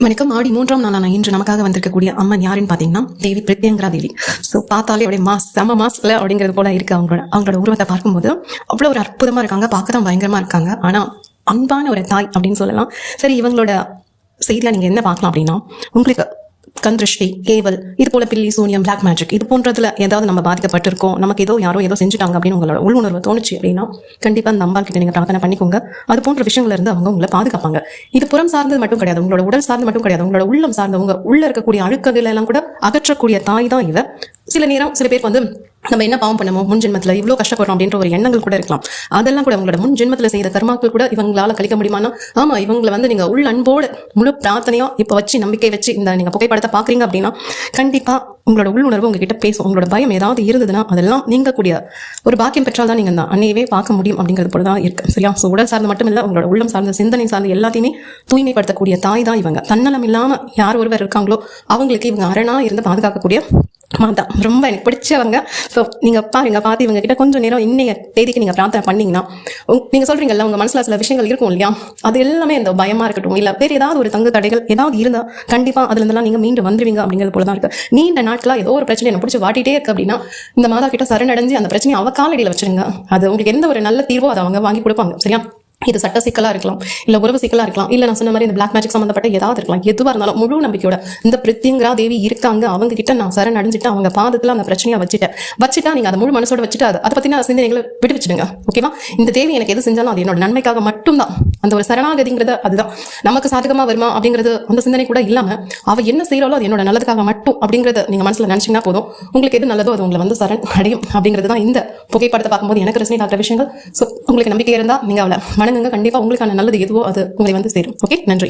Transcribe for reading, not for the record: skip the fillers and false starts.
வணக்கம். ஆடி 3ஆம் நாளான இன்று நமக்காக வந்திருக்கக்கூடிய அம்மன் யாருன்னு பாத்தீங்கன்னா தேவி பிரத்யங்கரா தேவி. ஸோ பார்த்தாலே அப்படியே செம மாஸ்ல அப்படிங்கிறது போல இருக்கு. அவங்களோட உருவத்தை பார்க்கும்போது அவ்வளோ ஒரு அற்புதமா இருக்காங்க, பார்க்க தான் பயங்கரமா இருக்காங்க. ஆனா அன்பான ஒரு தாய் அப்படின்னு சொல்லலாம். சரி, இவங்களோட செய்தியா நீங்க என்ன பார்க்கலாம் அப்படின்னா, உங்களுக்கு கந்திருஷ்டி, கேவல், இது போல பில்லி, சூனியம், பிளாக் மேஜிக் இது போன்றதுல ஏதாவது நம்ம பாதிக்கப்பட்டிருக்கோம், நமக்கு யாரோ ஏதோ செஞ்சுட்டாங்க அப்படின்னு உங்களோட உள்ளுணர்வு தோணுச்சு அப்படின்னா கண்டிப்பா அந்த அம்பாள் கிட்ட நீங்க பிரார்த்தனை பண்ணிக்கோங்க. அது போன்ற விஷயங்கள்ல இருந்து அவங்க உங்களை பாதுகாப்பாங்க. இது புறம் சார்ந்தது மட்டும் கிடையாது, உங்களோட உடல் சார்ந்து மட்டும் கிடையாது, உங்களோட உள்ளம் சார்ந்தவங்க உள்ள இருக்கக்கூடிய அழுக்குகள் எல்லாம் கூட அகற்றக்கூடிய தாய் தான் இவ. சில நேரம் சில பேருக்கு நம்ம என்ன பாவம் பண்ணமோ முன் ஜென்மத்துல இவ்வளவு கஷ்டப்படுறோம் அப்படின்ற ஒரு எண்ணங்கள் கூட இருக்கலாம். அதெல்லாம் கூட உங்களோட முன் ஜென்மத்துல செய்த கர்மாக்கள் கூட இவங்களால கழிக்க முடியுமானா, ஆமா, இவங்களை நீங்க உள்ள அன்போடு முழு பிரார்த்தனையா இப்ப வச்சு நம்பிக்கை வச்சு இந்த நீங்க புகைப்படத்தை பாக்குறீங்க அப்படின்னா கண்டிப்பா உங்களோட உள்ளுணர்வு உங்ககிட்ட பேசும். உங்களோட பயம் ஏதாவது இருந்ததுன்னா அதெல்லாம் நீங்கக்கூடிய ஒரு பாக்கியம் பெற்றால் தான் நீங்க அன்னையவே பார்க்க முடியும் அப்படிங்கிறது போலதான் இருக்கு. சரியா? சோ உடல் சார்ந்து மட்டும் இல்ல, உங்களோட உள்ளம் சார்ந்த சிந்தனை சார்ந்த எல்லாத்தையுமே தூய்மைப்படுத்தக்கூடிய தாய் தான் இவங்க. தன்னலம் இல்லாம யார் ஒருவர் இருக்காங்களோ அவங்களுக்கு இவங்க அரணா இருந்து பாதுகாக்கக்கூடிய மாதா. ரொம்ப எனக்கு பிடிச்சவங்க. ஸோ நீங்க பார்த்து இவங்க கிட்ட கொஞ்சம் நேரம் இன்னைய தேதிக்கு நீங்க பிரார்த்தனை பண்ணீங்கன்னா, நீங்க சொல்றீங்கல்ல உங்க மனசுல சில விஷயங்கள் இருக்கும் இல்லையா, அது எல்லாமே இந்த பயமா இருக்கட்டும் இல்ல வேற ஏதாவது ஒரு தங்கு தடைகள் ஏதாவது இருந்தா கண்டிப்பா அதுல இருந்தெல்லாம் நீங்க மீண்டு வந்துருவீங்க அப்படிங்கிறது போலதான் இருக்கு. நீண்ட நாட்களா ஏதோ ஒரு பிரச்சனை என்ன பிடிச்சி வாட்டிட்டே இருக்கு அப்படின்னா இந்த மாதா கிட்ட சரணடைஞ்சு அந்த பிரச்சனையை அவ காலடியில வச்சிருங்க. அது உங்களுக்கு எந்த ஒரு நல்ல தீர்வோ அதை அவங்க வாங்கி கொடுப்பாங்க. சரியா? இது சட்ட சிக்கலா இருக்கலாம், இல்ல உறவு சிக்கலா இருக்கலாம், இல்ல நான் சொன்ன மாதிரி இந்த பிளாக் மேஜிக் சம்பந்தப்பட்ட ஏதாவது இருக்கலாம். எதுவா இருந்தாலும் முழு நம்பிக்கையோட இந்த பிரத்யங்கரா தேவி இருக்காங்க, அவங்க கிட்ட நான் சரண் அடைஞ்சிட்டு அவங்க பாதத்துல அந்த பிரச்சனையை வச்சுட்டா நீங்க அதை முழு மனசோட வச்சுட்டு அதை பத்தின சிந்தனைகளை விடுவிச்சிடுங்க. ஓகேவா? இந்த தேவி எனக்கு எது செஞ்சாலும் அது என்னோட நன்மைக்காக மட்டும்தான். அந்த ஒரு சரணாகதிங்கிறது அதுதான். நமக்கு சாதகமா வருமா அப்படிங்கிறது அந்த சிந்தனை கூட இல்லாம அவ என்ன செய்யறாலோ அது என்னோட நல்லதுக்காக மட்டும் அப்படிங்கறத நீங்க மனசுல நினைச்சீங்கன்னா போதும். உங்களுக்கு எது நல்லதோ அது உங்களை சரண் அடையும் அப்படிங்கிறது தான் இந்த புகைப்படத்தை பார்க்கும்போது எனக்கு ரசனை ஆகிற விஷயங்கள். ஸோ உங்களுக்கு நம்பிக்கை இருந்தா நீங்க அவளை வணங்குங்க. கண்டிப்பா உங்களுக்கான நல்லது எதுவோ அது உங்களை சேரும். ஓகே, நன்றி.